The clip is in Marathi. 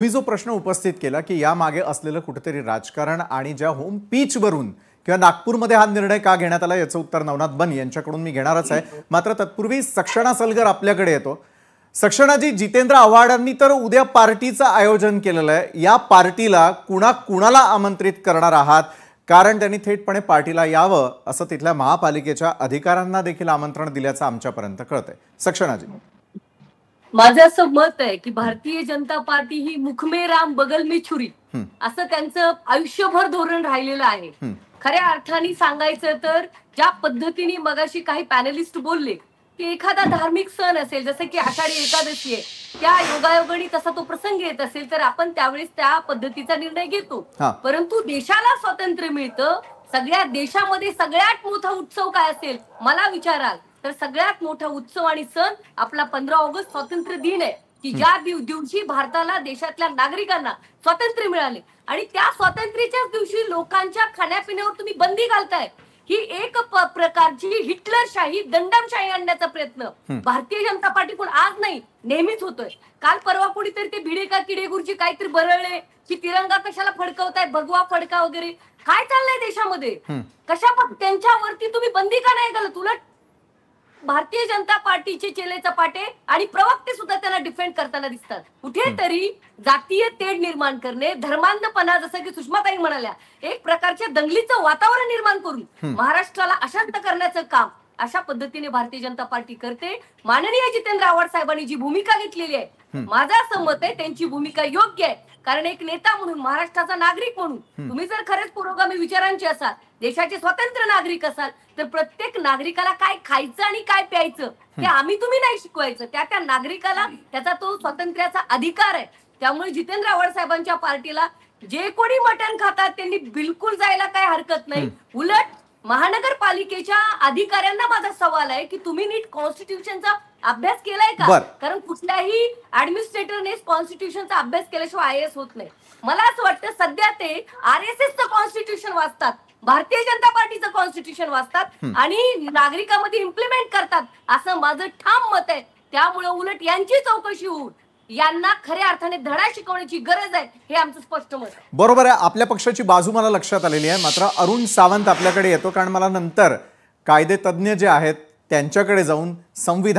मी जो प्रश्न उपस्थित केला की यामागे असलेलं कुठेतरी राजकारण आणि ज्या होम पिचवरून किंवा नागपूरमध्ये हा निर्णय का घेण्यात आला याचं उत्तर नवनाथ बन यांच्याकडून मी घेणारच आहे। मात्र तत्पूर्वी सक्षणा सलगर आपल्याकडे येतो। सक्षणाजी, जितेंद्र आव्हाडांनी तर उद्या पार्टीचं आयोजन केलेलं आहे। या पार्टीला कुणाला आमंत्रित करणार आहात? कारण त्यांनी थेटपणे पार्टीला यावं असं तिथल्या महापालिकेच्या अधिकाऱ्यांना देखील आमंत्रण दिल्याचं आमच्यापर्यंत कळतंय। सक्षणाजी, माझं असं मत आहे की भारतीय जनता पार्टी ही मुख में राम बगल में छुरी असं त्यांचं आयुष्यभर धोरण राहिलेलं आहे। खऱ्या अर्थाने सांगायचं तर ज्या पद्धतीने मगाशी काही पॅनलिस्ट बोलले की एखादा धार्मिक सण असेल, जसं की आषाढी एकादशी आहे, त्या योगायोगाने तसा तो प्रसंग येत असेल तर आपण त्यावेळेस त्या पद्धतीचा निर्णय घेतो। परंतु देशाला स्वातंत्र्य मिळतं, सगळ्या देशामध्ये सगळ्यात मोठा उत्सव काय असेल मला विचाराल तर सगळ्यात मोठा उत्सव आणि सण आपला 15 ऑगस्ट स्वातंत्र्य दिन आहे की ज्या दिवशी भारताला, देशातल्या नागरिकांना स्वातंत्र्य मिळाले आणि त्या स्वातंत्र्याच्याच दिवशी लोकांच्या खाण्यापिण्यावर तुम्ही बंदी घालताय। ही एक प्रकारची हिटलरशाही, दंडमशाही आणण्याचा प्रयत्न भारतीय जनता पार्टीकडून आज नाही नेहमीच होतोय। काल परवा कोणीतरी ते भिडे का किडेगुरची काहीतरी बरळले की तिरंगा कशाला फडकवताय, भगवा फडका वगैरे, काय चाललंय देशामध्ये? कशा त्यांच्यावरती तुम्ही बंदी का नाही घालत? उलट भारतीय जनता पार्टीचे चेले चपाटे आणि प्रवक्ते सुद्धा त्यांना डिफेंड करताना दिसतात। कुठेतरी जातीय तेढ निर्माण करणे, धर्मांधपणा, जसं की सुषमाताई म्हणाल्या, एक प्रकारच्या दंगलीचं वातावरण निर्माण करून महाराष्ट्राला अशांत करण्याचं काम अशा पद्धतीने भारतीय जनता पार्टी करते। माननीय जितेंद्र आव्हाड साहेबांनी जी भूमिका घेतलेली आहे, माझं असं मत आहे त्यांची भूमिका योग्य आहे। कारण एक नेता म्हणून, महाराष्ट्राचा नागरिक म्हणून तुम्ही जर खरेच पुरोगामी विचारांचे असाल, देशाचे स्वतंत्र नागरिक असाल, तर प्रत्येक नागरिकाला काय खायचं आणि काय प्यायचं ते आम्ही तुम्ही नाही शिकवायचं। त्या नागरिकाला त्याचा तो स्वातंत्र्याचा अधिकार आहे। त्यामुळे जितेंद्र आव्हाड साहेबांच्या पार्टीला जे कोणी मटण खातात त्यांनी बिलकुल जायला काय हरकत नाही। उलट महानगरपालिकेच्या अधिकाऱ्यांना माझा सवाल आहे की तुम्ही नीट कॉन्स्टिट्यूशनचा अभ्यास केलाय का? कारण कुठल्याही ऍडमिनिस्ट्रेटरने कॉन्स्टिट्यूशनचा अभ्यास केल्याशिवाय आयएएस होत नाही। मला असं वाटतं सध्या ते आरएसएसचं कॉन्स्टिट्यूशन वाचतात, भारतीय जनता पार्टीचं कॉन्स्टिट्यूशन वाचतात आणि नागरिकांमध्ये इम्प्लिमेंट करतात असं माझं ठाम मत आहे। त्यामुळे उलट यांची चौकशी होऊन यांना खऱ्या अर्थाने धडा शिकवण्याची गरज आहे, हे आमचं स्पष्ट मत आहे। बरोबर आहे, आपल्या पक्षाची बाजू मला लक्षात आलेली आहे। मात्र अरुण सावंत आपल्याकडे येतो, कारण मला नंतर कायदे तज्ञ जे आहेत त्यांच्याकडे जाऊन संविधान